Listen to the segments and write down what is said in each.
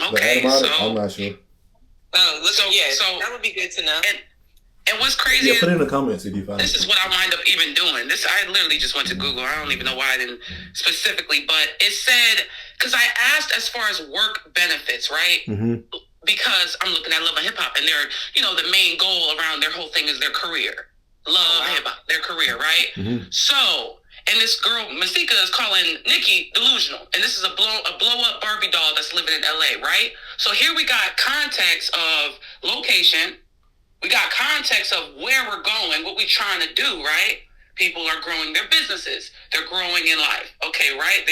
Okay, I'm not sure. So that would be good to know. And what's crazy? Yeah, put it in the comments if you find. This is what I wind up even doing. I literally just went to Google. I don't even know why I didn't specifically, but it said, because I asked as far as work benefits, right? Mm-hmm. Because I'm looking at Love and Hip Hop, and the main goal around their whole thing is their career. Love Hip Hop, their career, right? Mm-hmm. So, and this girl Masika is calling Nicki delusional, and this is a blow up Barbie doll that's living in LA, right? So here we got context of location. We got context of where we're going, what we're trying to do, right? People are growing their businesses. They're growing in life. Okay, right?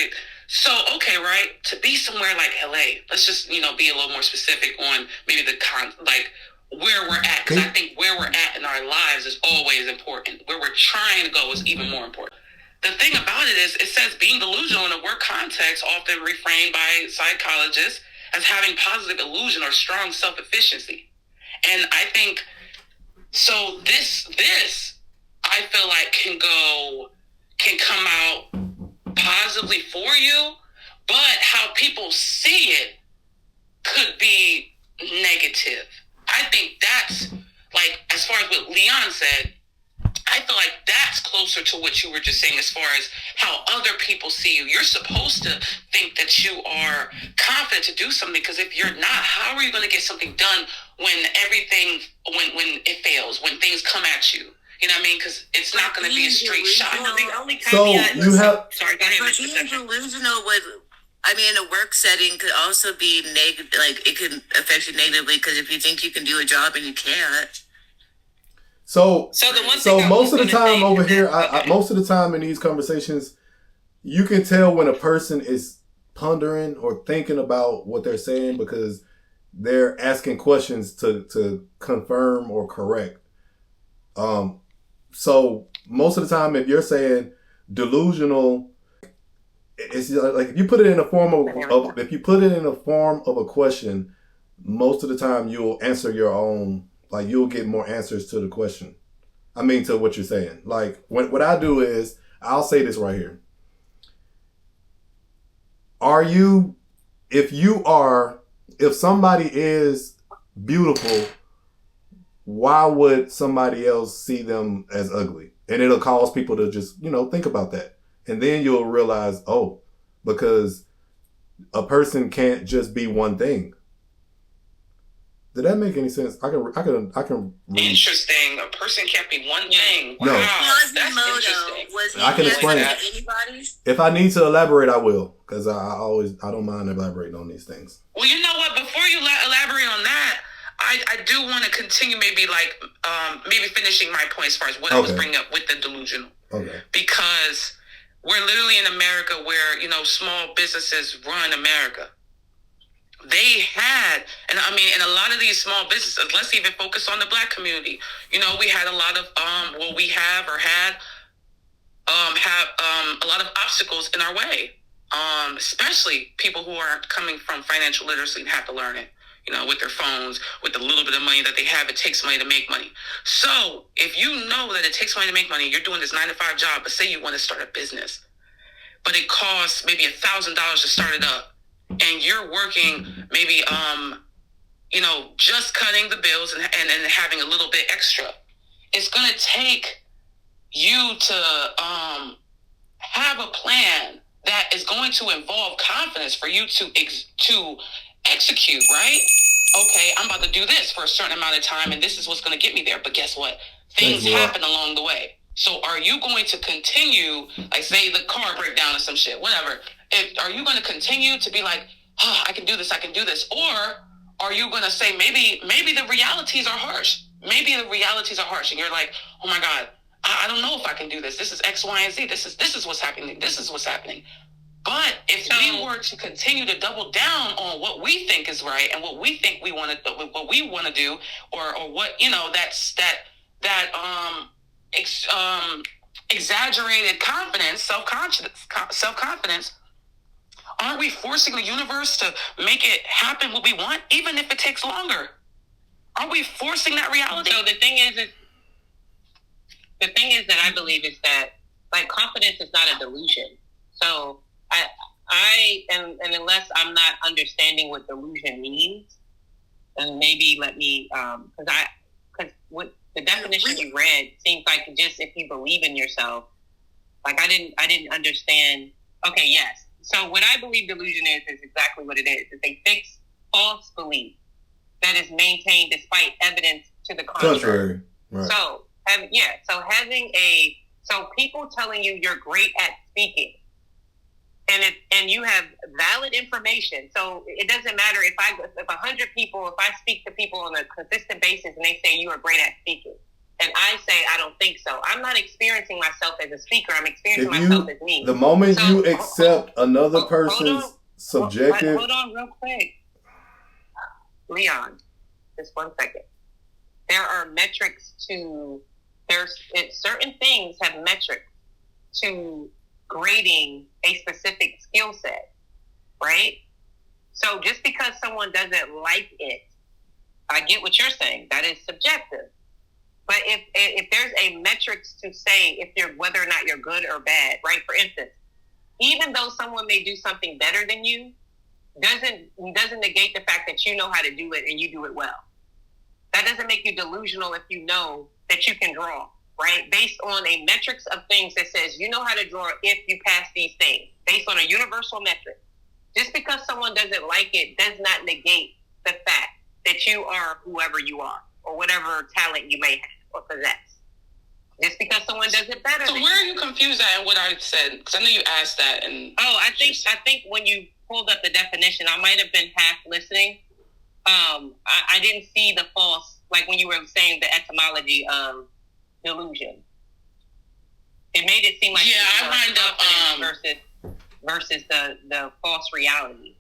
Right? To be somewhere like LA, let's just, be a little more specific on maybe where we're at. Because I think where we're at in our lives is always important. Where we're trying to go is even more important. The thing about it is, it says being delusional in a work context, often reframed by psychologists as having positive illusion or strong self-efficiency. And I think, so this I feel like can come out positively for you, but how people see it could be negative. I think that's, like, as far as what Leon said, I feel like that's closer to what you were just saying as far as how other people see you. You're supposed to think that you are confident to do something, because if you're not, how are you going to get something done when it fails, when things come at you? You know what I mean? Because it's not going to be a straight shot. The only So caveat you have... Sorry, go ahead. But being delusional in a work setting could also be negative. Like, it could affect you negatively, because if you think you can do a job and you can't. So the one thing most of the time over here, most of the time in these conversations, you can tell when a person is pondering or thinking about what they're saying, because they're asking questions to confirm or correct. So most of the time, if you're saying delusional, it's like if you put it in a form of a question, most of the time you'll answer your own. Like, you'll get more answers to the question. I mean, to what you're saying. Like, what I do is, I'll say this right here. If somebody is beautiful, why would somebody else see them as ugly? And it'll cause people to just, think about that. And then you'll realize, because a person can't just be one thing. Did that make any sense? I can. Interesting. A person can't be one thing. No. Wow, that's interesting. I can explain it. If I need to elaborate, I will, because I don't mind elaborating on these things. Well, you know what? Before you elaborate on that, I do want to continue, maybe finishing my point as far as what I was bringing up with the delusional. Okay. Because we're literally in America where small businesses run America. They had, and a lot of these small businesses, let's even focus on the Black community. We had a lot of, a lot of obstacles in our way. Especially people who aren't coming from financial literacy and have to learn it, with their phones, with the little bit of money that they have. It takes money to make money. So if you know that it takes money to make money, you're doing this 9-to-5 job, but say you want to start a business, but it costs maybe $1,000 to start it up. And you're working maybe, just cutting the bills and having a little bit extra. It's going to take you to have a plan that is going to involve confidence for you to execute, right? Okay, I'm about to do this for a certain amount of time, and this is what's going to get me there. But guess what? Things happen along the way. So are you going to continue, like, say the car breakdown or some shit, whatever. Are you going to continue to be like, I can do this, or are you going to say, maybe the realities are harsh? Maybe the realities are harsh, and you're like, oh my God, I don't know if I can do this. This is X, Y, and Z. This is what's happening. This is what's happening. But if we were to continue to double down on what we think is right and what we think we want to do, or what exaggerated confidence, self-confidence, aren't we forcing the universe to make it happen what we want, even if it takes longer? Aren't we forcing that reality? So the thing is that I believe is that, like, confidence is not a delusion. So and unless I'm not understanding what delusion means, and maybe let me, because what the definition you read seems like just if you believe in yourself. Like I didn't understand. Okay, yes. So what I believe delusion is exactly what it is. It's a fixed false belief that is maintained despite evidence to the contrary. Right. So so people telling you you're great at speaking, and you have valid information. So it doesn't matter if 100 people, if I speak to people on a consistent basis and they say you are great at speaking, and I say I don't think so, I'm not experiencing myself as a speaker. I'm experiencing myself as me. The moment you accept another person's subjective... Hold on real quick. Leon, just 1 second. There are metrics to... certain things have metrics to grading a specific skill set, right? So just because someone doesn't like it, I get what you're saying. That is subjective. But if there's a metrics to say whether or not you're good or bad, right? For instance, even though someone may do something better than you, doesn't negate the fact that you know how to do it and you do it well. That doesn't make you delusional if you know that you can draw, right? Based on a metrics of things that says you know how to draw if you pass these things, based on a universal metric. Just because someone doesn't like it does not negate the fact that you are whoever you are or whatever talent you may have or possess. Just because someone does it better. So where are you confused at in what I said? Because I know you asked that. I think when you pulled up the definition, I might have been half listening. I didn't see the false, like when you were saying the etymology of delusion. It made it seem like I wind up versus the false reality.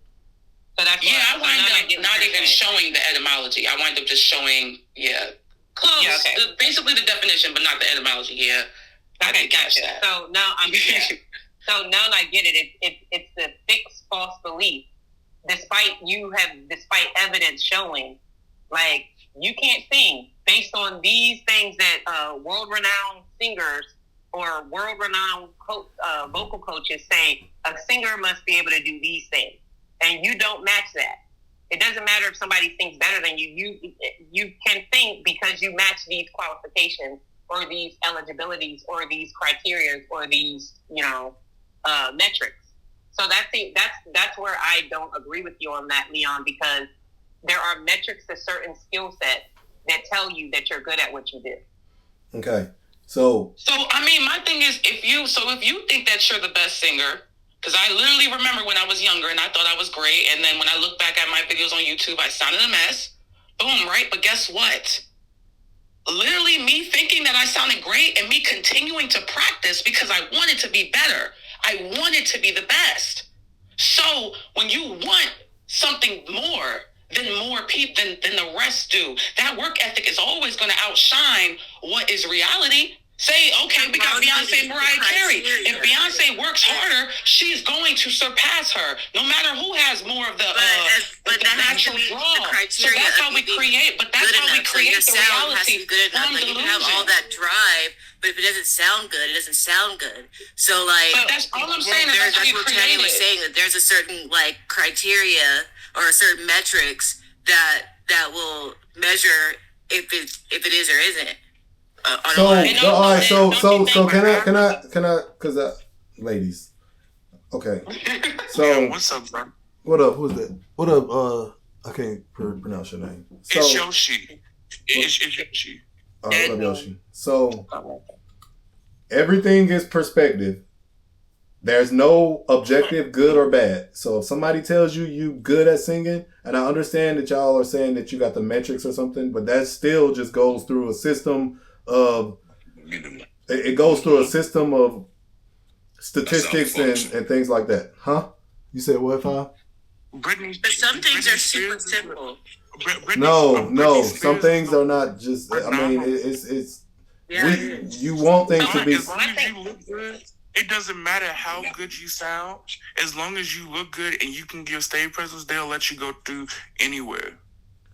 So that's I wind up not even showing the etymology. I wind up just showing close. Yeah, okay. Basically the definition, but not the etymology. Yeah. Okay, gotcha. So now I'm so now I get it. It's the fixed false belief. Despite evidence showing, like, you can't sing based on these things that world-renowned singers or world-renowned vocal coaches say a singer must be able to do these things, and you don't match that. It doesn't matter if somebody sings better than you. You can sing because you match these qualifications or these eligibilities or these criteria or these metrics. So that's where I don't agree with you on that, Leon, because there are metrics to certain skill sets that tell you that you're good at what you do. Okay. So I mean, my thing is, if you think that you're the best singer, because I literally remember when I was younger and I thought I was great, and then when I look back at my videos on YouTube, I sounded a mess. Boom, right? But guess what? Literally me thinking that I sounded great and me continuing to practice because I wanted to be better. I wanted to be the best. So when you want something more than more people than the rest do, that work ethic is always going to outshine what is reality. Say, okay, we got Beyonce, Mariah Carey. If Beyonce works harder, she's going to surpass her, no matter who has more of the natural draw. So that's how we create. But that's how we create the reality from delusion. You can have all that drive, but if it doesn't sound good, it doesn't sound good. So, like, but that's all I'm saying. That's what Tanya was saying, that there's a certain criteria or certain metrics that will measure if it is or isn't. All right. So can I? Because ladies, okay. So what's up, bro? What up? Who's that? What up? I can't pronounce your name. So, it's Yoshi. It's Yoshi. What up, Yoshi? So everything is perspective. There's no objective good or bad. So if somebody tells you good at singing, and I understand that y'all are saying that you got the metrics or something, but that still just goes through a system of statistics and things like that. Huh? You said what, Five? But some things are super simple. No. Some things are not just. I mean, it's. You want things to be. As long as you look good, it doesn't matter how good you sound. As long as you look good and you can give stage presence, they'll let you go through anywhere.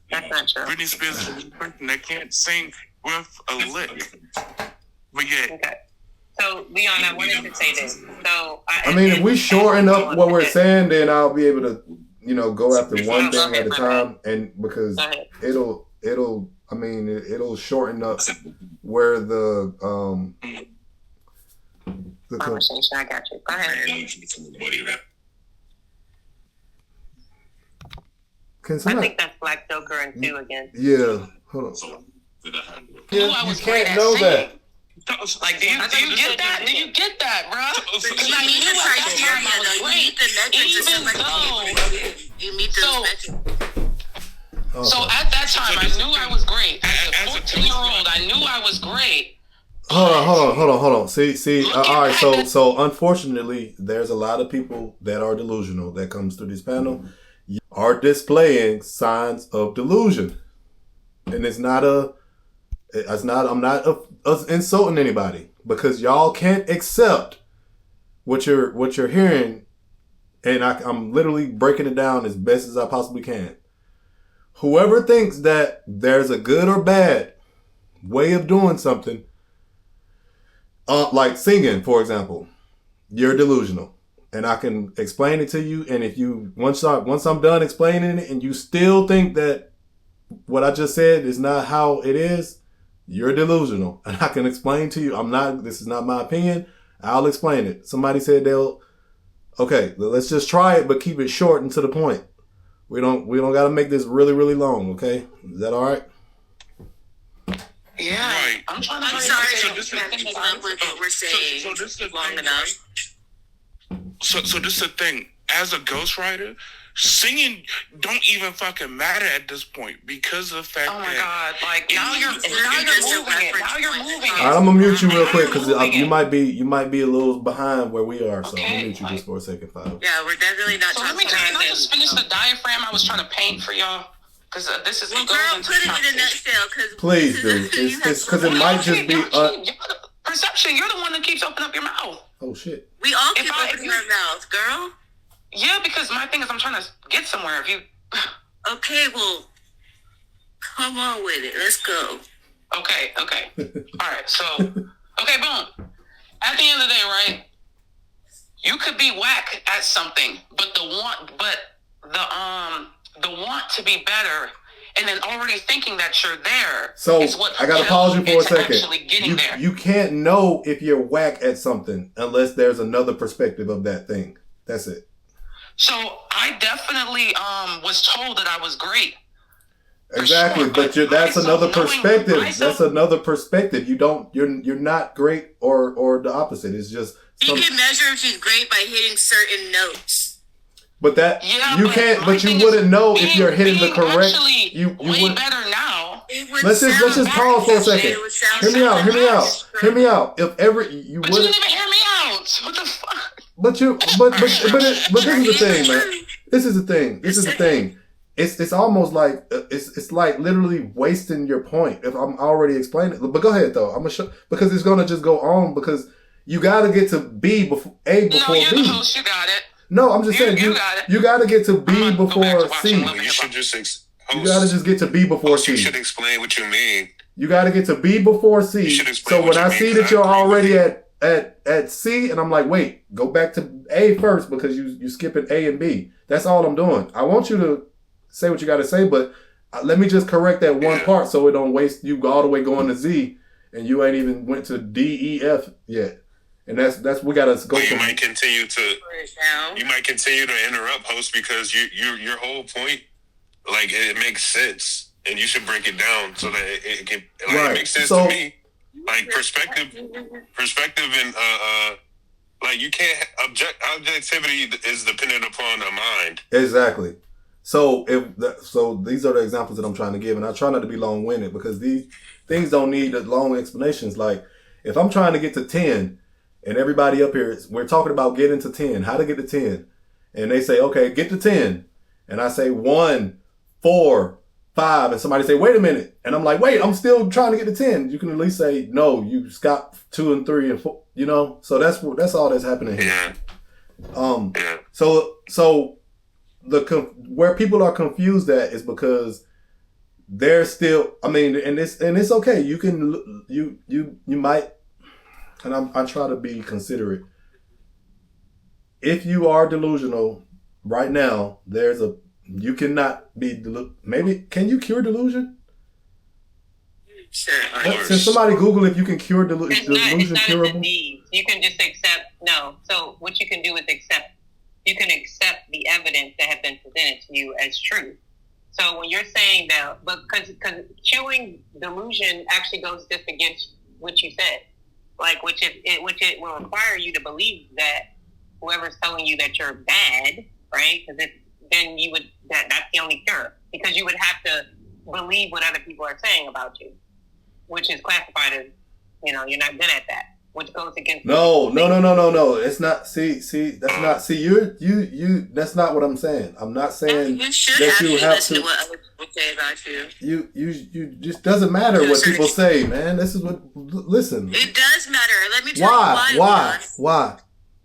That's not true. Britney Spears is a person that can't sing with a lick, but yet So, Leon, I wanted to say this. So, I mean, if we shorten up what we're saying, then I'll be able to, go after one thing at a time, and because it'll shorten up where the conversation. I got you. Go ahead. I think that's Black Joker and 2 again. Yeah, hold on. Yeah, you can't know that. Like, do you get that? Do you get that, bro? You need the criteria, though. You need the metrics. You meet those metrics. So at that time, I knew I was great. As a 14-year-old, I knew I was great. Hold on. See. All right. So unfortunately, there's a lot of people that are delusional that comes through this panel. You are displaying signs of delusion, and I'm not insulting anybody because y'all can't accept what you're hearing, and I'm literally breaking it down as best as I possibly can. Whoever thinks that there's a good or bad way of doing something, like singing, for example, you're delusional, and I can explain it to you. And if you once I'm done explaining it, and you still think that what I just said is not how it is, you're delusional, and I can explain to you. This is not my opinion. I'll explain it. Somebody said okay, let's just try it, but keep it short and to the point. We don't got to make this really, really long. Okay. Is that all right? Yeah. Right. I'm sorry. Keep up with what we're saying long enough. So this is the thing. As a ghostwriter, singing don't even fucking matter at this point because of the fact oh my that God, like now you're moving it. Now you're moving it. All right, I'm gonna mute you real quick because you might be a little behind where we are. So I'm gonna mute you just for a second, Five. Yeah, we're definitely not. So can I just finish the diaphragm I was trying to paint for y'all? Because this is girl, put it in a nutshell. Please do. It's because it might just be perception. You're the one that keeps opening up your mouth. Oh shit. We all keep opening our mouths, girl. Yeah, because my thing is I'm trying to get somewhere. If you okay, well, come on with it. Let's go. Okay. All right. So, okay, boom. At the end of the day, right? You could be whack at something, but the want to be better, and then already thinking that you're there. So is what I gotta pause you for a second. There. You can't know if you're whack at something unless there's another perspective of that thing. That's it. So I definitely was told that I was great. Exactly, sure, but that's another perspective. That's another perspective. You're not great or the opposite. It's just you can measure if she's great by hitting certain notes. But you can't. But you wouldn't know if you're hitting the correct. You way better now. Let's just pause for a second. Hear me out. If ever you but you didn't even hear me out. What the fuck? But this is the thing, man. This is the thing. It's almost like it's like literally wasting your point if I'm already explaining it. But go ahead though. I'm gonna show because it's gonna just go on because you gotta get to B before A before B. No, you're B. the host. You got it. No, I'm just saying you gotta get to B before C. You should just you gotta just get to B before C. You should explain what you mean. You gotta get to B before C. So when I see that you're already at C, and I'm like, wait, go back to A first because you skipping A and B. That's all I'm doing. I want you to say what you got to say, but let me just correct that one part so it don't waste you all the way going to Z, and you ain't even went to D, E, F yet. And that's we gotta go. You might continue to interrupt host because your whole point, like it makes sense, and you should break it down so that it can it makes sense to me. Like perspective, and like you can't objectivity is dependent upon a mind. Exactly. So these are the examples that I'm trying to give, and I try not to be long-winded because these things don't need long explanations. Like if I'm trying to get to 10, and everybody up here we're talking about getting to 10, how to get to 10, and they say, okay, get to 10, and I say 1, 4, 5, and somebody say, wait a minute. And I'm like, wait, I'm still trying to get to 10. You can at least say, no, you got 2 and 3 and 4, So that's all that's happening here. Yeah. So where people are confused at is because they're still, I mean, and it's okay. You can, you might, and I try to be considerate. If you are delusional right now, you cannot be maybe can you cure delusion? Sure. Since somebody Google if you can cure delusion it's not curable. a disease. You can just accept no. So what you can do is accept. You can accept the evidence that has been presented to you as true. So when you're saying that, but because curing delusion actually goes just against what you said, like which it will require you to believe that whoever's telling you that you're bad, right? Because then you would that's the only cure, because you would have to believe what other people are saying about you, which is classified as you're not good at that, which goes against. No. It's not. See, that's not. See, you. That's not what I'm saying. I'm not saying you should that you have listen to. to what other people say about you. You just doesn't matter what people say, man. This is what. Listen. It does matter. Let me tell you why. Why?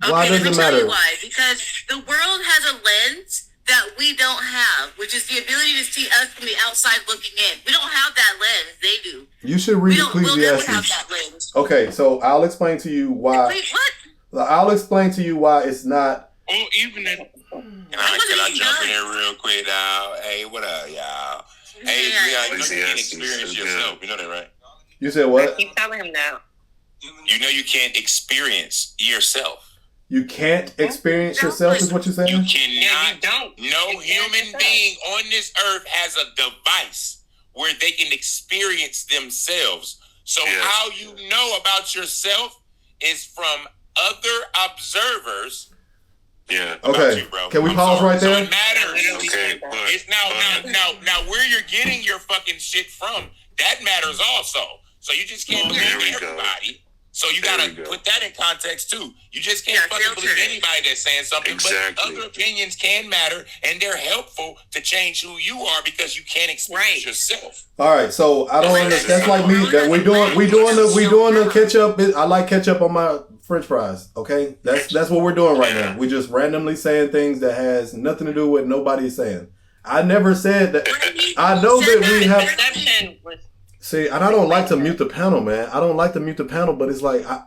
Okay, Why does let me it tell matter? you why. Because the world has a lens that we don't have, which is the ability to see us from the outside looking in. We don't have that lens. They do. You should read We'll never have Ecclesiastes. that lens. Okay, so I'll explain to you why. Wait, what? I'll explain to you why it's not. Oh, even if Can I jump in here real quick, y'all? Hey, what up, y'all? Hey, Leon, you know you can't experience yourself. You know that, right? You said what? Keep telling him now. You know you can't experience yourself. You can't experience yourself, is what you're saying? You cannot. Yeah, you don't. No human being on this earth has a device where they can experience themselves. So how you know about yourself is from other observers. Yeah. Okay. You, bro. Can we pause right there? So it matters. Okay. It's now where you're getting your fucking shit from, that matters also. So you just can't believe everybody. So you gotta put that in context too. You just can't fucking believe anybody that's saying something. Exactly. But other opinions can matter, and they're helpful to change who you are because you can't experience yourself. All right, so I don't understand. That's like me. That we doing the ketchup. I like ketchup on my French fries. Okay, that's what we're doing right now. We just randomly saying things that has nothing to do with nobody's saying. I never said that. I know that we have. See, and I don't like to mute the panel, man. I don't like to mute the panel, but it's like I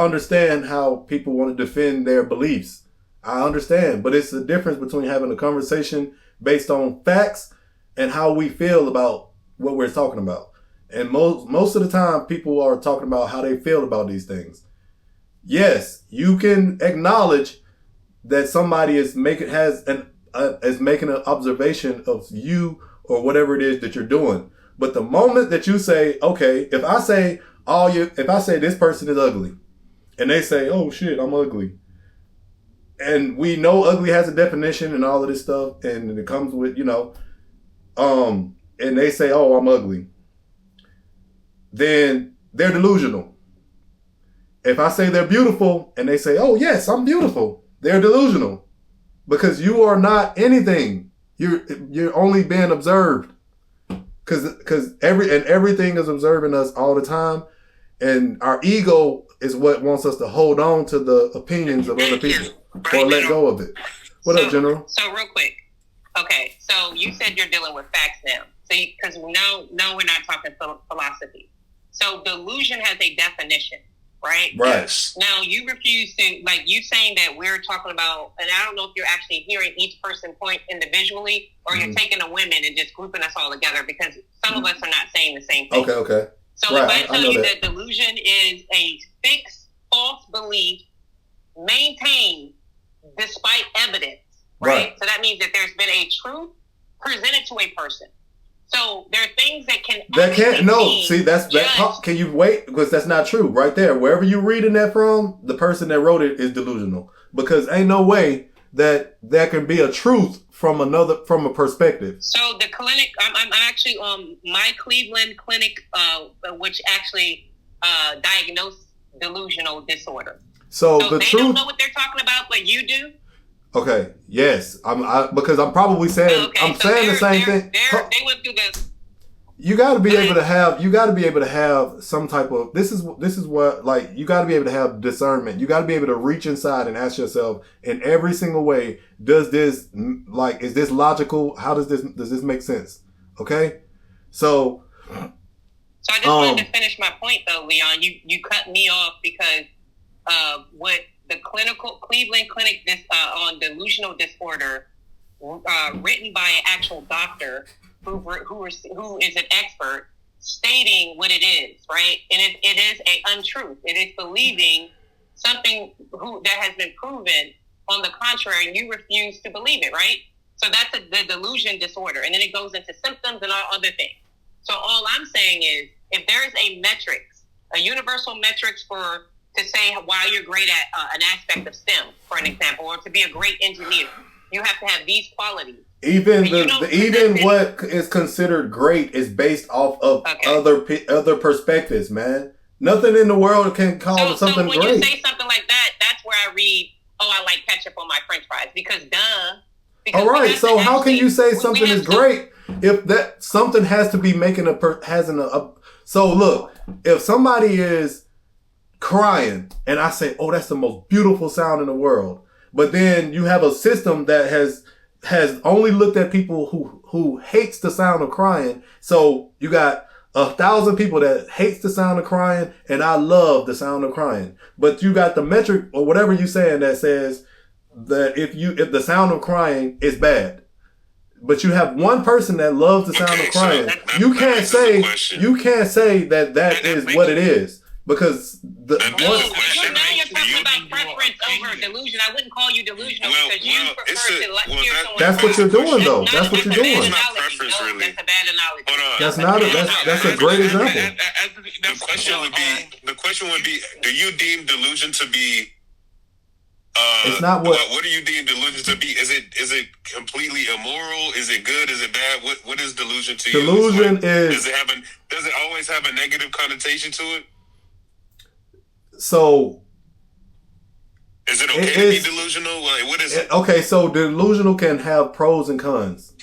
understand how people want to defend their beliefs. I understand, but it's the difference between having a conversation based on facts and how we feel about what we're talking about. And most of the time, people are talking about how they feel about these things. Yes, you can acknowledge that somebody is making an observation of you or whatever it is that you're doing. But the moment that you say, okay, if I say this person is ugly, and they say, oh shit, I'm ugly, and we know ugly has a definition and all of this stuff, and it comes with, and they say, oh, I'm ugly, then they're delusional. If I say they're beautiful, and they say, oh yes, I'm beautiful, they're delusional, because you are not anything. You're only being observed. Because everything is observing us all the time, and our ego is what wants us to hold on to the opinions of other people or let go of it. What up, General? So real quick, okay. So you said you're dealing with facts now. So because no, we're not talking philosophy. So delusion has a definition, right? Right. Now you refuse to, like you saying that we're talking about, and I don't know if you're actually hearing each person point individually, or you're taking the women and just grouping us all together, because some of us are not saying the same thing. Okay. So if I tell you that delusion is a fixed, false belief maintained despite evidence, right? So that means that there's been a truth presented to a person. So there are things that can can you wait? Because that's not true right there. Wherever you're reading that from, the person that wrote it is delusional, because ain't no way that there can be a truth from a perspective. So the clinic, I'm actually on my Cleveland clinic, which actually diagnosed delusional disorder. So they don't know what they're talking about, but you do. Okay. Yes. Because I'm probably saying saying the same thing. They went through the. You got to be able to have. You got to be able to have some type of. This is what, like, you got to be able to have discernment. You got to be able to reach inside and ask yourself in every single way. Does this, like, is this logical? How does this make sense? Okay. So So I just wanted to finish my point, though, Leon. You cut me off because what the Cleveland Clinic on delusional disorder, written by an actual doctor who is an expert, stating what it is, right? And it is an untruth. It is believing something that has been proven on the contrary, and you refuse to believe it, right? So that's the delusion disorder. And then it goes into symptoms and all other things. So all I'm saying is, if there is a universal metrics to say why you're great at an aspect of STEM, for an example, or to be a great engineer, you have to have these qualities. Even what is considered great is based off of other perspectives, man. Nothing in the world can call something great. So when you say something like that, that's where I read, I like ketchup on my French fries, because all right, so how can you say something is great if that something has to be making So look, if somebody is crying and I say, "Oh, that's the most beautiful sound in the world," but then you have a system that has only looked at people who hates the sound of crying. So you got 1,000 people that hates the sound of crying, and I love the sound of crying. But you got the metric or whatever you saying that says that if the sound of crying is bad, but you have one person that loves the sound of crying, you can't say that is what it is. Because now you're talking about preference over delusion. I wouldn't call you delusional because you prefer to hear someone. That's what you're doing, though. That's what you're doing. That's a bad analogy. That's not. That's a great example. The question would be: do you deem delusion to be? It's not what. What do you deem delusion to be? Is it completely immoral? Is it good? Is it bad? What is delusion to you? Delusion is. Does it always have a negative connotation to it? So, is it okay to be delusional? Like, what is it? Okay, so delusional can have pros and cons.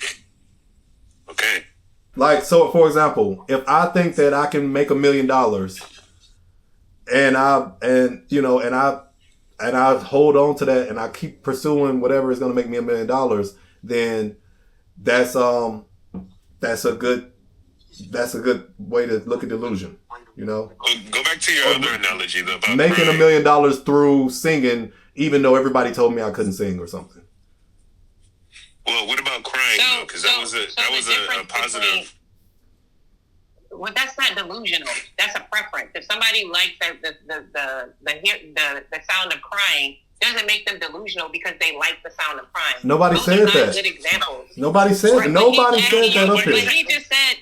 Okay. Like, so for example, if I think that I can make $1 million, and I hold on to that, and I keep pursuing whatever is going to make me $1 million, then that's a good way to look at delusion. You know, go back to your other analogy though, about making $1 million through singing, even though everybody told me I couldn't sing or something. Well, what about crying though? Because that was a positive. Well, that's not delusional. That's a preference. If somebody likes the sound of crying, doesn't make them delusional because they like the sound of crying. Nobody said that. Good examples. Nobody said that. Nobody said that up here. He just said.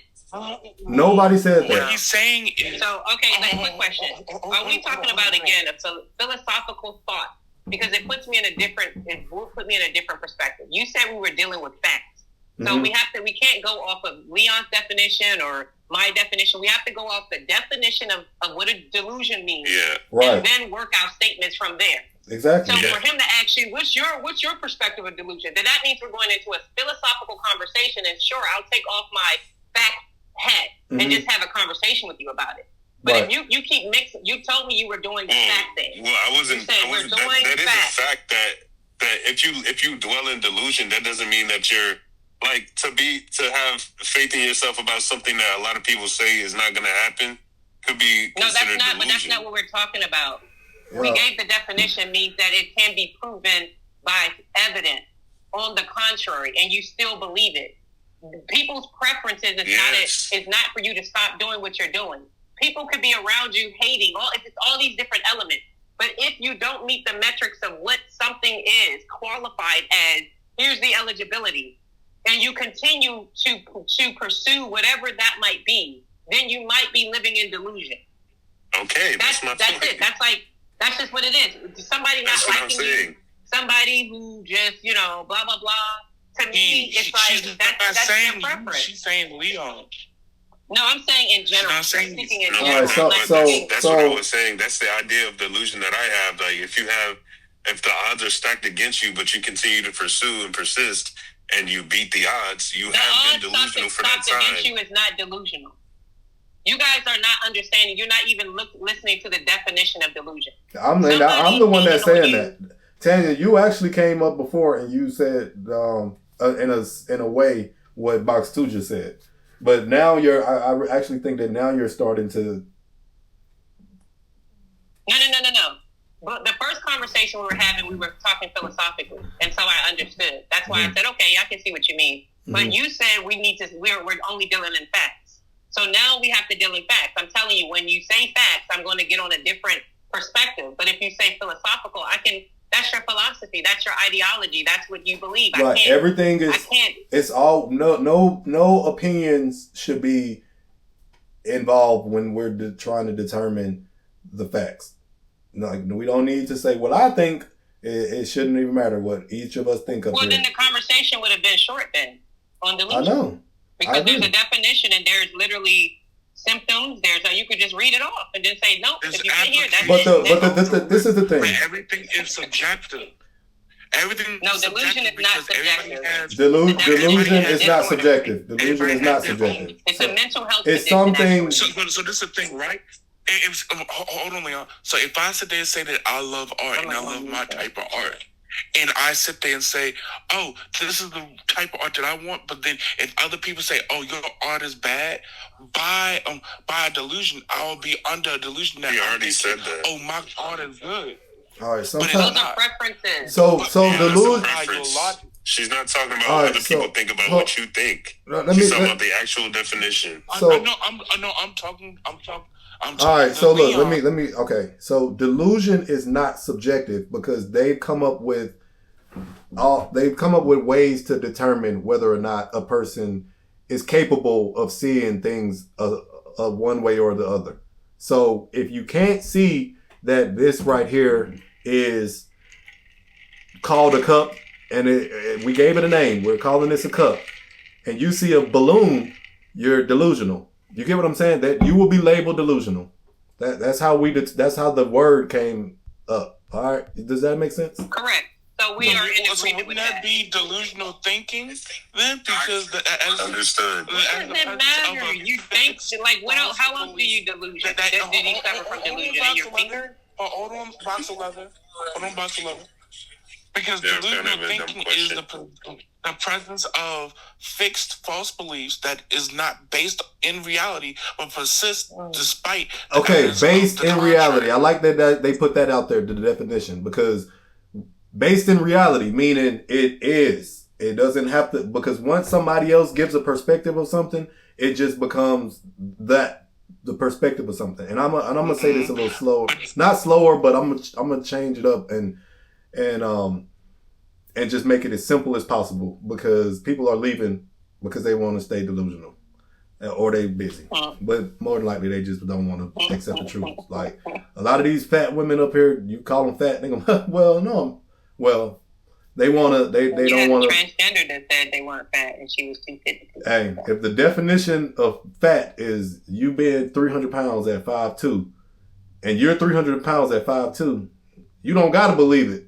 Nobody said that. What he's saying is... So, okay, quick question. Are we talking about, again, a philosophical thought? Because it will put me in a different perspective. You said we were dealing with facts. So we can't go off of Leon's definition or my definition. We have to go off the definition of what a delusion means. Yeah. Right. And then work out statements from there. Exactly. So for him to ask you, what's your perspective of delusion? Then that means we're going into a philosophical conversation, and sure, I'll take off my fact hat and just have a conversation with you about it. But if you keep mixing, you told me you were doing the fact thing. Well, I wasn't. That is a fact that if you dwell in delusion, that doesn't mean that you're like to have faith in yourself about something that a lot of people say is not going to happen. Could be considered delusion. But that's not what we're talking about. Yeah. We gave the definition means that it can be proven by evidence. On the contrary, and you still believe it. People's preferences is not for you to stop doing what you're doing. People could be around you hating all these different elements. But if you don't meet the metrics of what something is qualified as, here's the eligibility, and you continue to pursue whatever that might be, then you might be living in delusion. Okay, that's my point. It. That's just what it is. Somebody not liking you, somebody who just blah blah blah. To me, it's like that's their preference. She's saying Leon. No, I'm saying in general. I'm speaking in general. Right, that's what I was saying. That's the idea of delusion that I have. Like if the odds are stacked against you, but you continue to pursue and persist, and you beat the odds, you have been delusional for that time. Against you is not delusional. You guys are not understanding. You're not even listening to the definition of delusion. I'm the one that's saying that. Tanya, you actually came up before and you said in a way what Box 2 just said. But now I actually think that now you're starting to. No. But the first conversation we were having, we were talking philosophically, and so I understood. That's why I said, okay, I can see what you mean. But you said we're only dealing in facts. So now we have to deal in facts. I'm telling you, when you say facts, I'm going to get on a different perspective. But if you say philosophical, that's your philosophy. That's your ideology. That's what you believe. Right. Everything is. I can't. It's all no opinions should be involved when we're trying to determine the facts. Like, we don't need to say, well, I think it shouldn't even matter what each of us think of. Well, then the conversation would have been short then on delusion. I know. Because there's a definition and there's literally symptoms. You could just read it off and then say, no, if you can't hear that. This is the thing. Everything is subjective. Everything. No, delusion is not subjective. Delusion is not subjective. Delusion is not subjective. It's a mental health condition. It's something. So this is the thing, right? Hold on, Leon. So if I sit there and say that I love art and I love my type of art, and I sit there and say, oh, this is the type of art that I want, but then if other people say, oh, your art is bad, by a delusion, I'll be under a delusion that you already said that. Oh, my art is good. All right, sometimes those are preferences. So delusion. She's not talking about what other people think about what you think. She's talking about the actual definition. I'm talking. All right, so look, let me. Okay, so delusion is not subjective because they've come up with ways to determine whether or not a person is capable of seeing things one way or the other. So if you can't see that this right here is called a cup, and we gave it a name, we're calling this a cup, and you see a balloon, you're delusional. You get what I'm saying? That you will be labeled delusional. That's how the word came up. All right, does that make sense? Correct. So we are in agreement with that. Be delusional thinking then? Because understood. What does that matter? You think how else do you delusion? Did you suffer from delusion in your finger? Hold on, box 11. Because delusional thinking is the presence of fixed false beliefs that is not based in reality, but persists despite. Based in reality. I like that they put that out there, the definition, because based in reality, meaning it is. It doesn't have to, because once somebody else gives a perspective of something, it just becomes the perspective of something. And I'm gonna say this a little slower, not slower, but I'm gonna change it up and just make it as simple as possible, because people are leaving because they want to stay delusional or they busy. But more than likely, they just don't want to accept the truth. Like a lot of these fat women up here, you call them fat, they go, well, no. Well, they want to, they don't want to. Transgender that said they weren't fat and she was 250. Hey, if the definition of fat is you being 300 pounds at 5'2", and you're 300 pounds at 5'2", you don't got to believe it.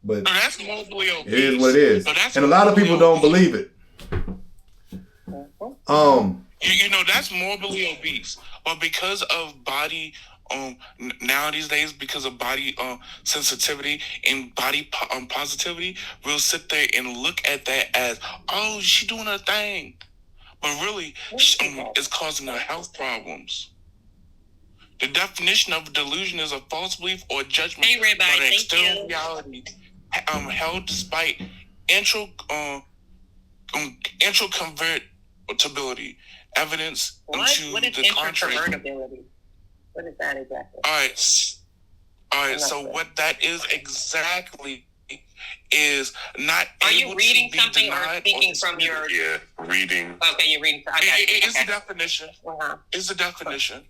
But that's morbidly obese. It is what it is. And a lot of people don't believe it. That's morbidly obese. But because of body, now these days, because of body sensitivity and body positivity, we'll sit there and look at that as, oh, she doing her thing. But really, it's causing her health problems. The definition of delusion is a false belief or judgment about an external reality held despite introconvertibility evidence into what is the contrary. What is that exactly? All right. So what that is exactly is not. Are you reading something or speaking from your? Yeah, reading. Okay, you're reading. It's the definition. It's the definition.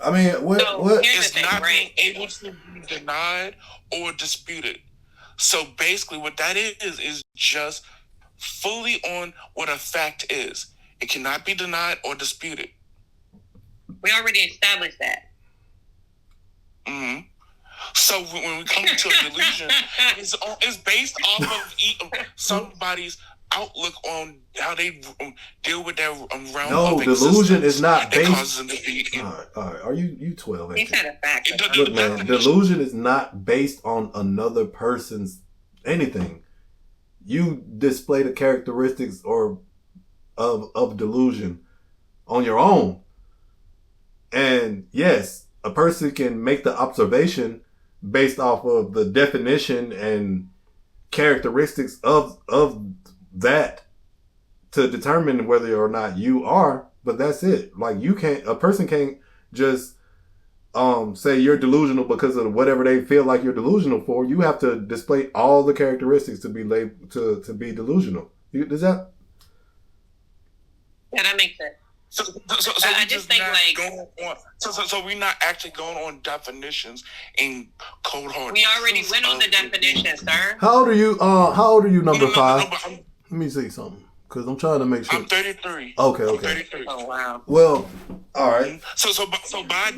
I mean, what is not being able to be denied or disputed. So basically, what that is just fully on what a fact is. It cannot be denied or disputed. We already established that. Mm-hmm. So when we come to a delusion, it's based off of somebody's outlook on how they deal with their realm. No, delusion is not based. All right. Are you 12? He said a fact. Look, man, delusion is not based on another person's anything. You display the characteristics or of delusion on your own. And yes, a person can make the observation based off of the definition and characteristics of that to determine whether or not you are, but that's it. Like a person can't just say you're delusional because of whatever they feel like you're delusional for. You have to display all the characteristics to be labeled to be delusional. Does that? Yeah, that makes sense. So I just think so we're not actually going on definitions in cold hard. We already went on the definition, sir. How old are you, number 5? Let me see something, because I'm trying to make sure. I'm 33. Okay. I'm 33. Oh wow. Well, all right. So by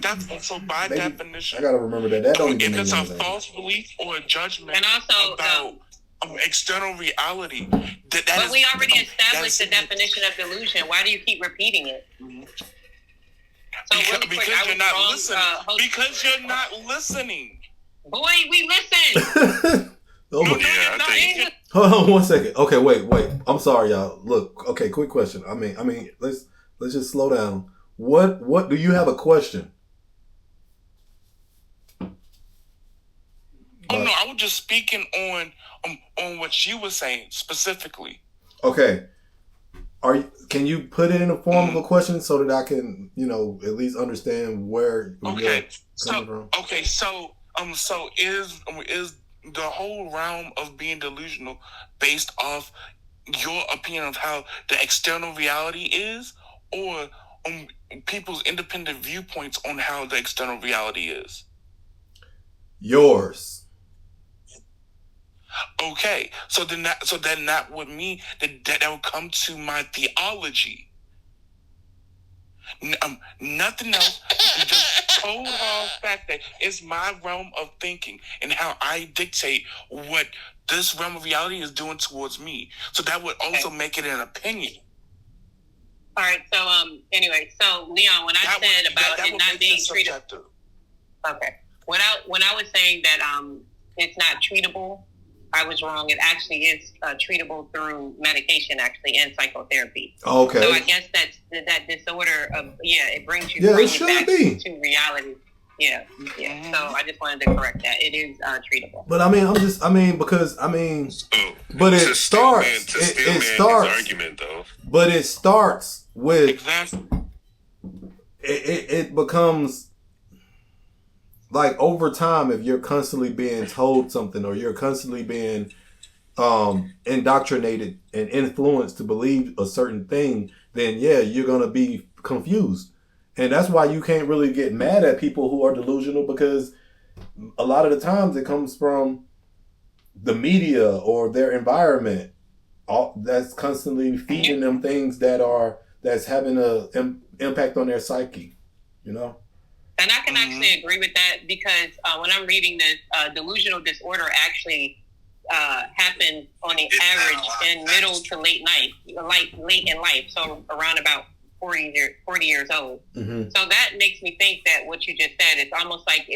definition, I gotta remember that don't if it's a false belief or a judgment, and also about external reality. But we already established the definition of delusion. Why do you keep repeating it? So because you're not listening. Because you're not listening. Boy, we listen. Hold on 1 second. Okay, wait. I'm sorry, y'all. Look, okay, quick question. I mean, let's just slow down. What do you have a question? Oh no, I was just speaking on what you were saying specifically. Okay. Can you put it in the form of a question so that I can, at least understand where you're coming from? Okay, so is the whole realm of being delusional based off your opinion of how the external reality is, or people's independent viewpoints on how the external reality is? Yours. Okay, so then that would mean that would come to my theology. Nothing else. Just cold hard fact that it's my realm of thinking and how I dictate what this realm of reality is doing towards me. So that would also make it an opinion. All right. So anyway, so Leon, when I said about it not being treated, okay. When I was saying that it's not treatable, I was wrong. It actually is treatable through medication, actually, and psychotherapy. Okay. So I guess that disorder of it brings you back to reality. Yeah. So I just wanted to correct that. It is treatable. But but it starts. It starts. Argument though. But it starts with exactly. It becomes. Like over time, if you're constantly being told something or you're constantly being indoctrinated and influenced to believe a certain thing, then you're going to be confused. And that's why you can't really get mad at people who are delusional, because a lot of the times it comes from the media or their environment that's constantly feeding them things that's having an impact on their psyche, And I can actually agree with that, because when I'm reading this, delusional disorder actually happens on the average in middle to late in life, so around about 40 years old. Mm-hmm. So that makes me think that what you just said, it's almost like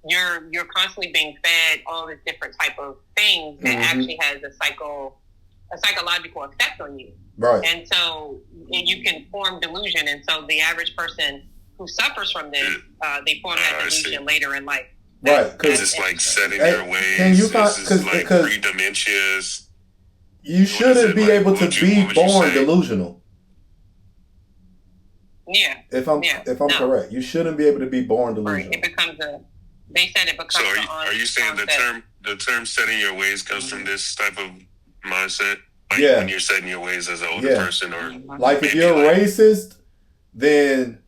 you're constantly being fed all this different type of things that actually has a psychological effect on you. Right. And so you can form delusion, and so the average person who suffers from this, they form that delusion later in life. Right, because it's like setting your ways. Can you find like 3 dementias? You shouldn't be able to be born delusional. Yeah. If I'm correct, you shouldn't be able to be born delusional. Right. It becomes They said it becomes. So are you saying the term setting your ways comes from this type of mindset? Like when you're setting your ways as an older person, or like if you're racist, then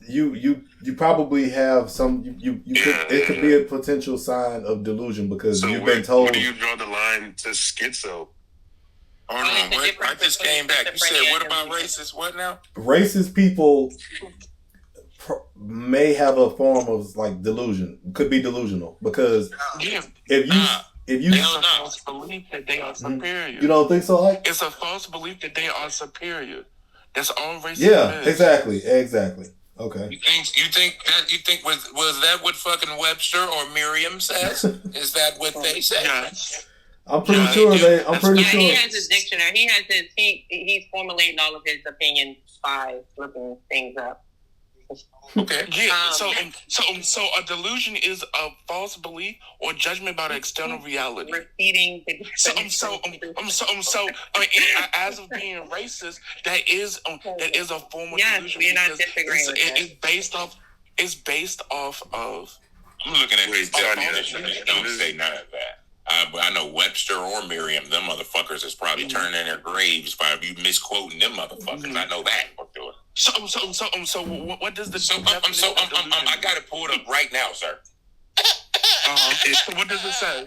you probably have some it could be a potential sign of delusion, because you've been told. Where do you draw the line to schizo? Hold on, I just came back. You said what about racist? What now? Racist people may have a form of like delusion. Could be delusional, because if you it's a false belief that they are superior. You don't think so? Like it's a false belief that they are superior. That's all racism is. Yeah, exactly. Okay. You think was that what fucking Webster or Merriam says? Is that what they say? Yes. I'm pretty sure they. I'm pretty sure. He has his dictionary. He has his. He's formulating all of his opinions by looking things up. Okay. Yeah. So a delusion is a false belief or judgment about an external reality. Repeating. As of being racist, that is a form of delusion. We're not disagreeing with that. It's based off of. I'm looking at this definition. Don't say none of that. I know Webster or Merriam, them motherfuckers is probably turning in their graves by you misquoting them motherfuckers. I know that for sure. So what does the I got it pulled up right now, sir. So what does it say?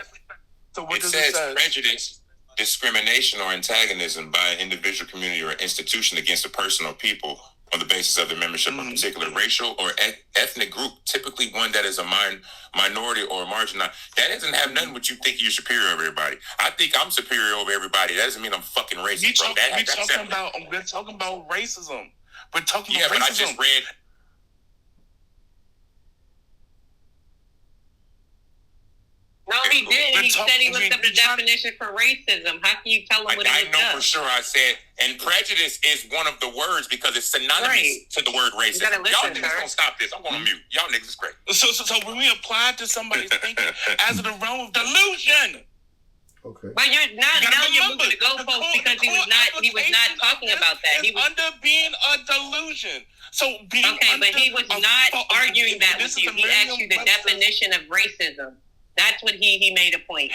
It says prejudice, discrimination, or antagonism by an individual, community, or institution against a person or people on the basis of their membership of a particular racial or ethnic group, typically one that is a minority or marginalized. That doesn't have nothing with you think you're superior over everybody. I think I'm superior over everybody. That doesn't mean I'm fucking racist, bro. We're talking about racism. We're talking about racism. But I just read... No, he didn't. He said he looked up the definition for racism. How can you tell him what he looked up? I know for sure I said, and prejudice is one of the words because it's synonymous to the word racism. Y'all niggas don't stop this. I'm going to mute. Y'all niggas is great. So when we apply it to somebody's thinking as in the realm of delusion. Okay. But you're not. Now you're moving the goalposts because he was not talking about that. He was under being a delusion. So but he was not arguing that with you. He asked you the definition of racism. That's what he made a point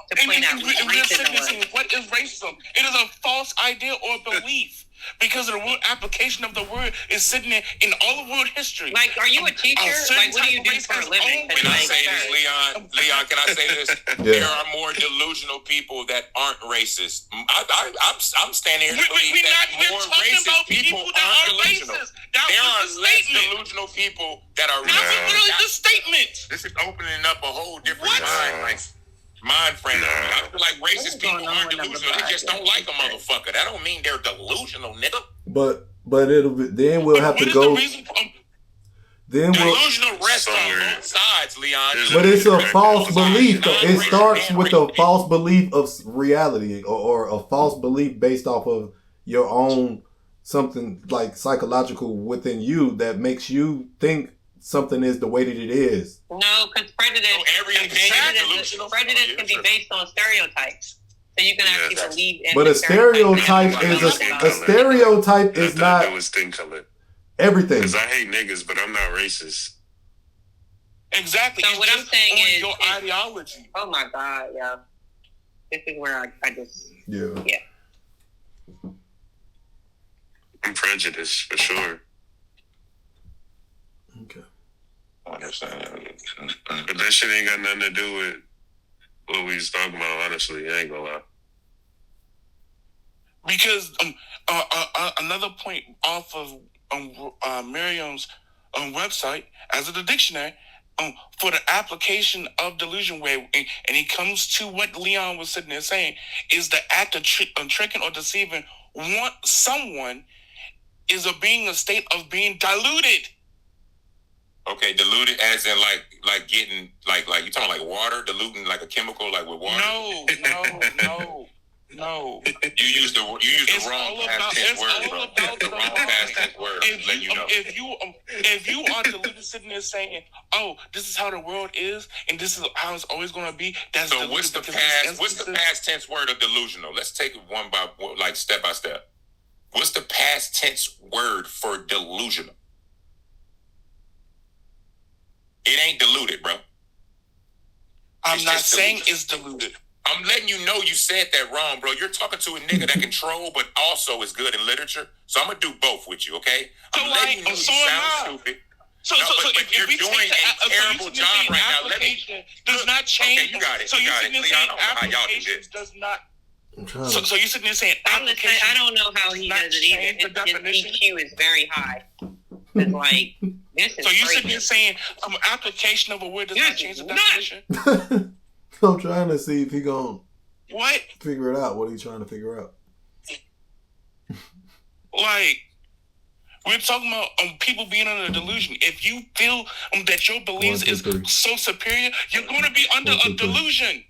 to point out what racism was. What is racism? It is a false idea or belief because the word application of the word is sitting there in all of world history. Like, are you a teacher? Like, what do you do for a living? Can I say this, Leon? Leon, can I say this? Yeah. There are more delusional people that aren't racist. I'm standing here to believe that more racist people aren't delusional. There are less delusional people that are racist. That was literally the statement. This is opening up a whole different mind frame. I feel like racist people aren't delusional. They just don't like a motherfucker. That don't mean they're delusional, nigga. But it'll be, then we'll have to go. Delusional rest on both sides, Leon. But it's a false belief. It starts with a false belief of reality or a false belief based off of your own something like psychological within you that makes you think something is the way that it is. No, because prejudice can be based on stereotypes. So you can actually believe in. But a stereotype is not everything. Because I hate niggas, but I'm not racist. Exactly. So what I'm saying is your ideology. Oh my God, yeah. This is where I just yeah. I'm prejudiced for sure. Okay. I understand that. But that shit ain't got nothing to do with what we was talking about, honestly. I ain't gonna lie. Because another point off of Miriam's website, as of the dictionary, for the application of delusion way, and he comes to what Leon was sitting there saying, is the act of tricking or deceiving someone is being a state of being diluted. Okay, diluted as in like getting like you talking like water, diluting like a chemical like with water? No. You use the wrong past tense word, bro. The wrong past tense word. Let you know. If you are diluted, sitting there saying, "Oh, this is how the world is, and this is how it's always going to be," that's so. What's the past tense word of delusional? Let's take it one by like step by step. What's the past tense word for delusional? It ain't diluted, bro. I'm not saying it's diluted. I'm letting you know you said that wrong, bro. You're talking to a nigga that can troll, but also is good in literature. So I'm gonna do both with you, okay? I'm letting you know you sound stupid. But you're doing a terrible job right now. Does not change. Okay, you got it. So you're sitting there saying applications does not. So you're sitting there saying applications. I don't know how he does it either. His EQ is very high. It's like this is. So you're sitting there saying application of a word does not change the definition. I'm trying to see if he gonna figure it out. What are you trying to figure out? Like, we're talking about people being under a delusion. If you feel that your beliefs is so superior, you're going to be under a delusion.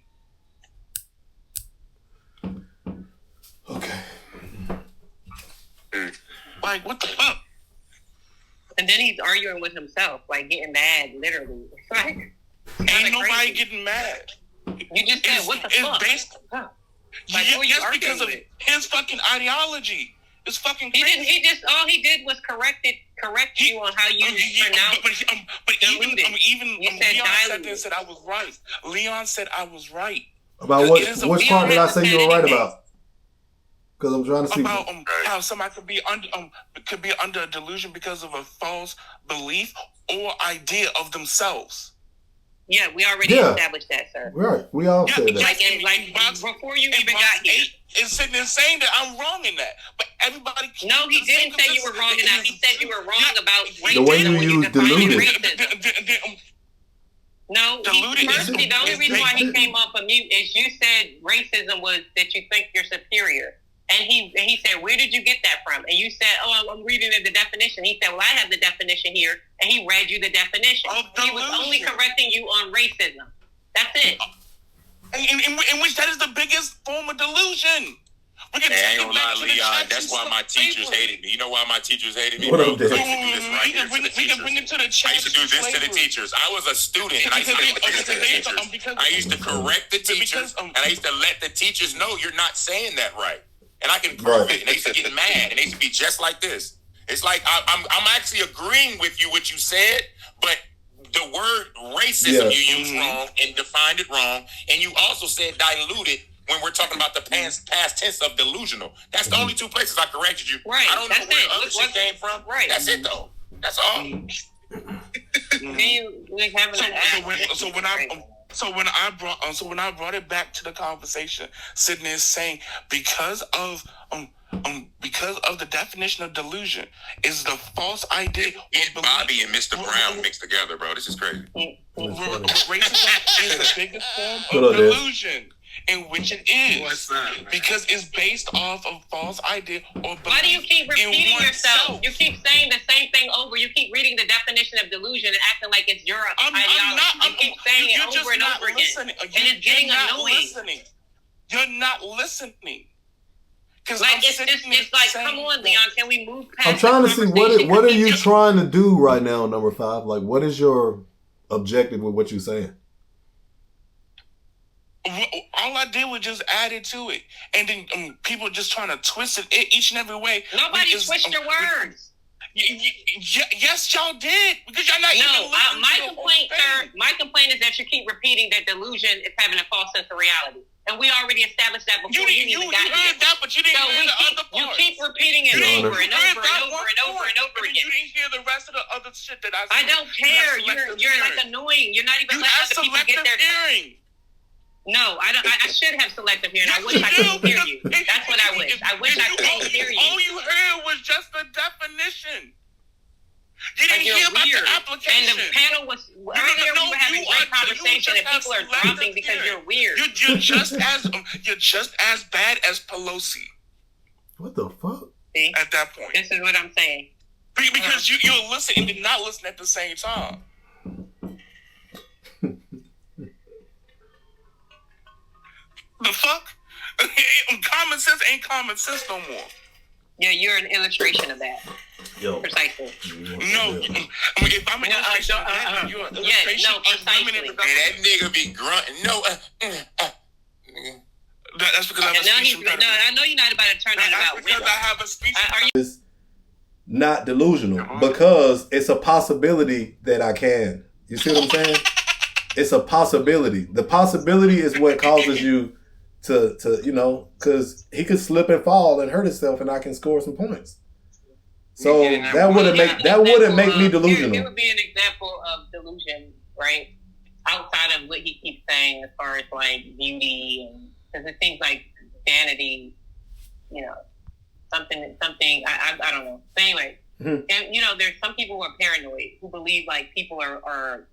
Like, what the fuck? And then he's arguing with himself, like getting mad, literally. It's like, ain't nobody crazy. Getting mad. You just said, what the fuck? Based, like, just because of his fucking ideology. It's fucking crazy. All he did was correct you on how you pronounce. But even Leon said this, said I was right. Leon said I was right. About which part did I say you were right about? Because I'm trying to see about how somebody could be under a delusion because of a false belief or idea of themselves. Yeah, we already established that, sir. Right, we all said that. Like before you even got here. It's sitting there saying that I'm wrong in that, but everybody. No, he didn't say you were wrong in that. He said you were wrong about racism. The way you use deluded. No, firstly, the only reason why he came off of mute is you said racism was that you think you're superior. And he said, where did you get that from? And you said, I'm reading the definition. He said, well, I have the definition here. And he read you the definition. He was only correcting you on racism. That's it. In which that is the biggest form of delusion. I ain't gonna lie, Leon. That's why my teachers hated me. You know why my teachers hated me, bro? I used to do this right here to the teachers. Bring it to the chat. I used to do this to the teachers. I was a student, and I used to do this to the teachers. I used to correct the teachers, and I used to let the teachers know you're not saying that right. And I can prove it. And they used to get mad, and they used to be just like this. It's like I'm actually agreeing with you what you said, but the word racism you used wrong and defined it wrong, and you also said diluted when we're talking about the past tense of delusional. That's the only two places I corrected you. Right. I don't know where the other shit came from. Right. That's it though. That's all. So when I brought it back to the conversation, sitting there saying because of the definition of delusion is the false idea. Bobby and Mr. Brown mixed together, bro. This is crazy. Racism is the biggest form of delusion. In which it is, because it's based off of false idea or belief. Why do you keep repeating yourself? You keep saying the same thing over. You keep reading the definition of delusion and acting like it's your ideology. You keep saying it over and over again, and it's getting annoying. You're not listening. Like it's like, come on, Leon, can we move past? I'm trying to see what are you trying to do right now, number 5? Like, what is your objective with what you're saying? All I did was just add it to it, and then people just trying to twist it each and every way. Nobody twist your words. Yes, y'all did, because y'all not even listening my complaint, sir. My complaint is that you keep repeating that delusion is having a false sense of reality, and we already established that before you even got here. Heard that, but you didn't hear the other part. You keep repeating it over and over and over and over and over again. You didn't hear the rest of the other shit that I said. I don't care. You're like annoying. You're not even letting other people get their hearing. No, I don't. I should have selective hearing. I wish I could hear you. That's what I wish. I wish I could hear you. All you heard was just the definition. You didn't hear about the application. And the panel was earlier. We were having a great conversation, and people are dropping because you're weird. You're just as bad as Pelosi. What the fuck? See? At that point, this is what I'm saying. Because you're listening and not listening at the same time. The fuck? Common sense ain't common sense no more. Yeah, you're an illustration of that. Yo. Precisely. No. If I'm an illustration of that, you're an illustration of women in production. That nigga be grunting. No. That's because I have a speech impediment. I know you're not about to turn that about women. That's because I have a speech impediment. It's not delusional because it's a possibility that I can. You see what I'm saying? It's a possibility. The possibility is what causes you to because he could slip and fall and hurt himself, and I can score some points. So that wouldn't make me delusional. Here would be an example of delusion, right? Outside of what he keeps saying as far as like beauty, and because it seems like vanity, something. I don't know. But anyway, and there's some people who are paranoid who believe like people are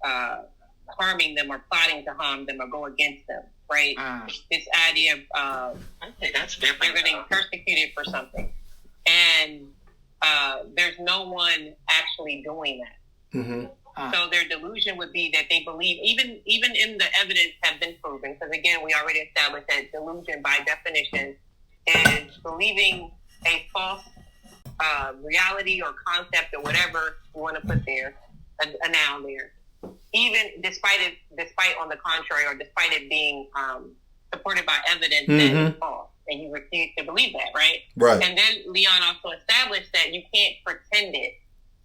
harming them or plotting to harm them or go against them. Right? This idea of I think that's different. They're getting persecuted for something, and there's no one actually doing that. Mm-hmm. So their delusion would be that they believe, even in the evidence have been proven, because again, we already established that delusion by definition is believing a false reality or concept or whatever you want to put there, a noun there, even despite on the contrary, or despite it being supported by evidence that it's false, and you refuse to believe that, right? Right. And then Leon also established that you can't pretend it.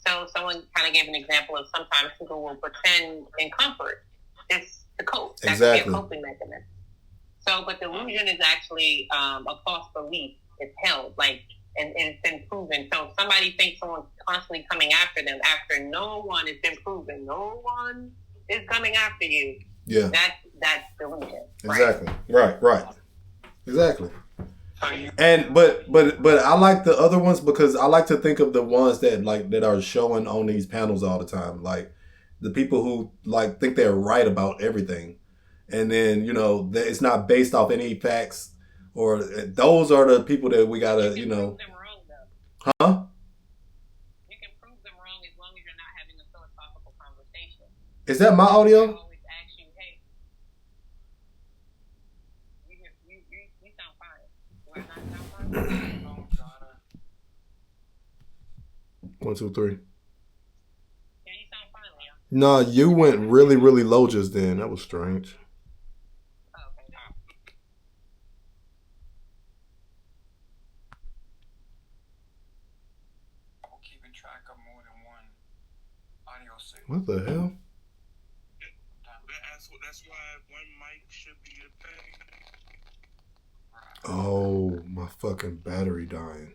So someone kind of gave an example of sometimes people will pretend in comfort. It's the cope. That could be a coping mechanism. So, but delusion is actually a false belief. It's held, like, and it's been proven. So if somebody thinks someone's constantly coming after them after no one has been proven, no one is coming after you. Yeah. That's delusion. Exactly. Right. Exactly. And but I like the other ones because I like to think of the ones that are showing on these panels all the time, like the people who like think they're right about everything, and then it's not based off any facts, or those are the people that we gotta prove them wrong, though. Huh? You can prove them wrong as long as you're not having a philosophical conversation. Is that my audio? You sound fine. Do I not sound fine? 1, 2, 3. Yeah, you sound fine, Leon. No, you went really, really low just then. That was strange. Oh, okay. I'm keeping track of more than one audio signal. What the hell? That's why one mic should be a thing. Oh, my fucking battery dying.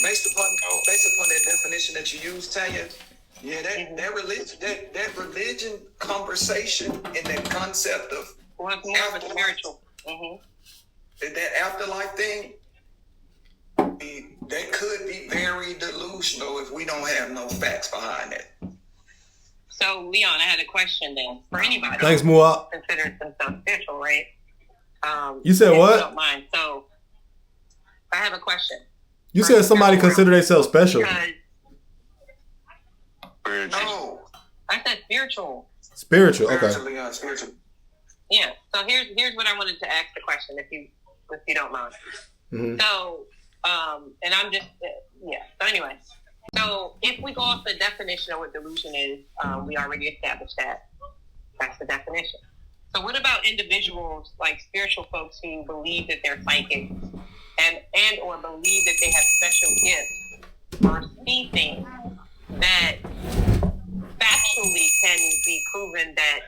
Based upon that definition that you used, Tanya, yeah, that religion conversation and that concept of spiritual. That afterlife thing, that could be very delusional if we don't have no facts behind it. So, Leon, I had a question then for anybody. Thanks, Muab. Considers themselves spiritual, right? You said what? You don't mind. So, I have a question. You said somebody consider themselves special. No, I said spiritual. Spiritual, okay. Spiritual. Yeah. So here's what I wanted to ask the question, if you don't mind. Mm-hmm. So, and I'm just So anyway, so if we go off the definition of what delusion is, we already established that. That's the definition. So what about individuals like spiritual folks who believe that they're psychic and or believe that they have special gifts or see things that factually can be proven that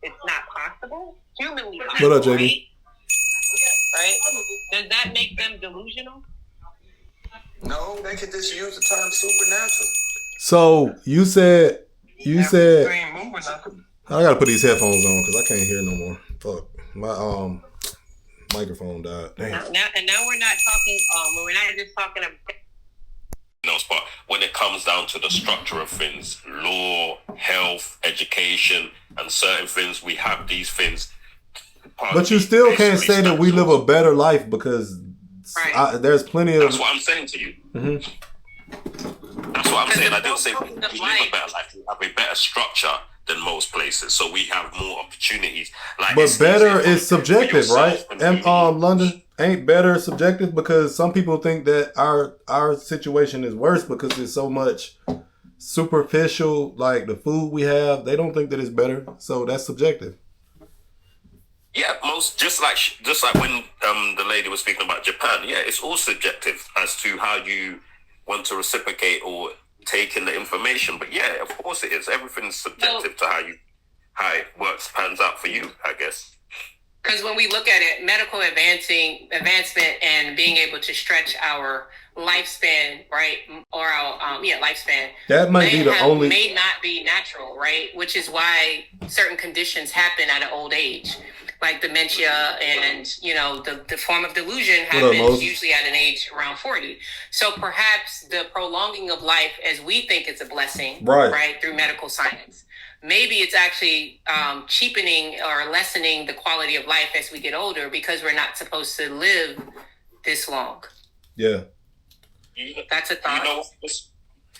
it's not possible, humanly possible, What up, JD? Right? Does that make them delusional? No, they could just use the term supernatural. So you said I gotta put these headphones on because I can't hear no more. Fuck, my microphone died. Damn. Now we're not talking. We're not just talking about. But when it comes down to the structure of things, law, health, education, and certain things, we have these things. But you still can't say that we live a better life because there's plenty of. That's what I'm saying to you. Mm-hmm. That's what I'm saying. I didn't say we live a better life. We have a better structure than most places, so we have more opportunities. Like, but better is subjective, right? And London, ain't better subjective, because some people think that our situation is worse because there's so much superficial, like the food we have. They don't think that it's better, so that's subjective. Yeah, just like when the lady was speaking about Japan. Yeah, it's all subjective as to how you want to reciprocate or take in the information. But yeah, of course it is. Everything's subjective to how it works, pans out for you, I guess. Because when we look at it, medical advancement and being able to stretch our lifespan, right, or our lifespan, that might be the only, may not be natural, right? Which is why certain conditions happen at an old age, like dementia, and the form of delusion happens usually at an age around 40. So perhaps the prolonging of life, as we think it's a blessing, right, through medical science, maybe it's actually cheapening or lessening the quality of life as we get older, because we're not supposed to live this long. Yeah. That's a thought.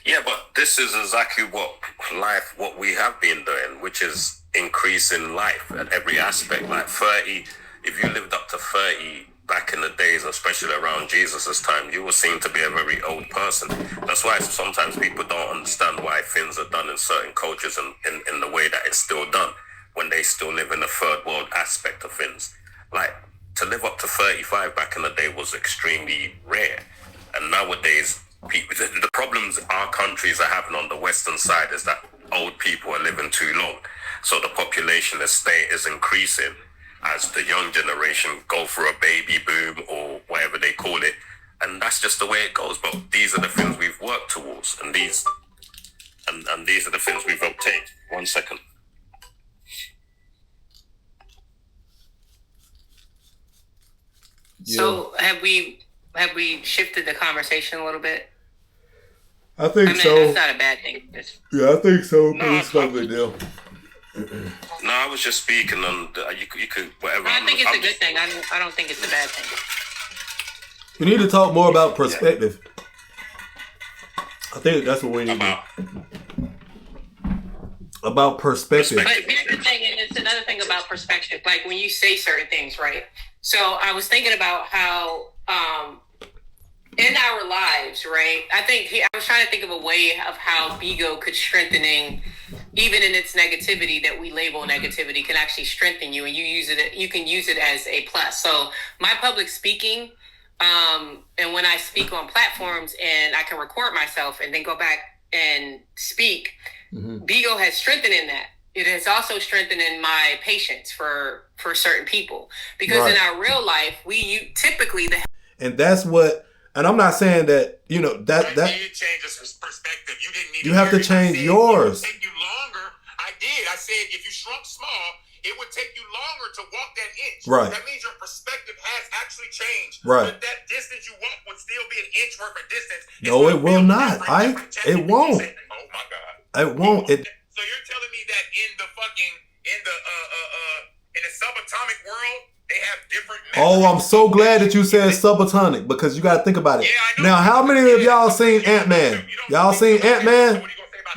Yeah, but this is exactly what we have been doing, which is increasing life at every aspect. Like 30, if you lived up to 30 back in the days, especially around Jesus' time, you were seen to be a very old person. That's why sometimes people don't understand why things are done in certain cultures and in the way that it's still done, when they still live in the third world aspect of things. Like, to live up to 35 back in the day was extremely rare. And nowadays, the problems our countries are having on the Western side is that old people are living too long. So the population estate is increasing as the young generation go through a baby boom or whatever they call it. And that's just the way it goes. But these are the things we've worked towards. And these are the things we've obtained. 1 second. So have we shifted the conversation a little bit? I think so. That's not a bad thing. Yeah, I think so. It's not a big deal. No, I was just speaking on you could whatever. I think it's a good thing. I don't think it's a bad thing. We need to talk more about perspective. I think that's what we need about perspective. But here's the thing, and it's another thing about perspective. Like when you say certain things, right? So I was thinking about how in our lives, right? I was trying to think of a way of how Bigo could strengthening, even in its negativity that we label negativity, can actually strengthen you, and you can use it as a plus. So my public speaking, and when I speak on platforms and I can record myself and then go back and speak, Bigo has strengthened in that. It has also strengthened in my patience for certain people, because in our real life, we typically and that's what. And I'm not saying that, that did change his perspective. You didn't need you have to change yours. It would take you longer. I did. I said if you shrunk small, it would take you longer to walk that inch. Right. That means your perspective has actually changed. Right. But that distance you walk would still be an inch worth of distance. No, it will not. It won't. Oh my God. It won't. So you're telling me that in the subatomic world, they have different methods. Oh, I'm so glad that you said subatomic, because you got to think about it. Yeah, now, how many of y'all seen Ant-Man? Y'all seen Ant-Man?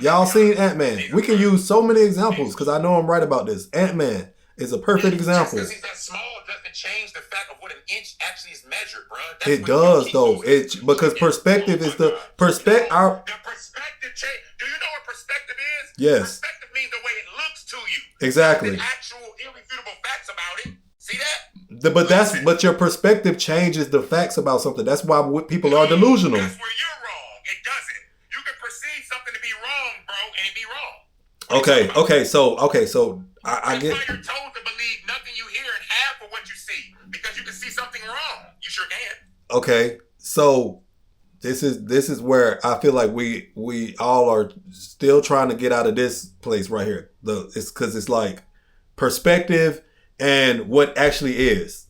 Y'all seen Ant-Man? We can use so many examples, because I know I'm right about this. Ant-Man is a perfect example. Just because he's that small doesn't change the fact of what an inch actually is measured, bro. It does, though. Because perspective is the perspective. The perspective change. Do you know what perspective is? Yes. Perspective means the way it looks to you. Exactly. There's actual irrefutable facts about it. See that? But your perspective changes the facts about something. That's why people are delusional. That's where you're wrong. It doesn't. You can perceive something to be wrong, bro, and it be wrong. Okay. So I get. That's why you're told to believe nothing you hear and half of what you see, because you can see something wrong. You sure can. Okay, so this is where I feel like we all are still trying to get out of this place right here. It's because it's like perspective and what actually is.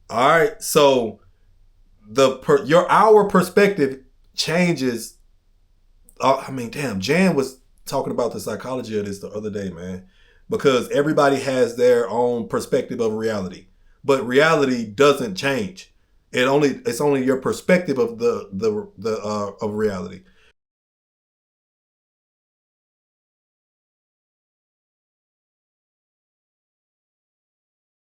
All right, so our perspective changes. Jan was talking about the psychology of this the other day, man, because everybody has their own perspective of reality, but reality doesn't change. It's only your perspective of of reality.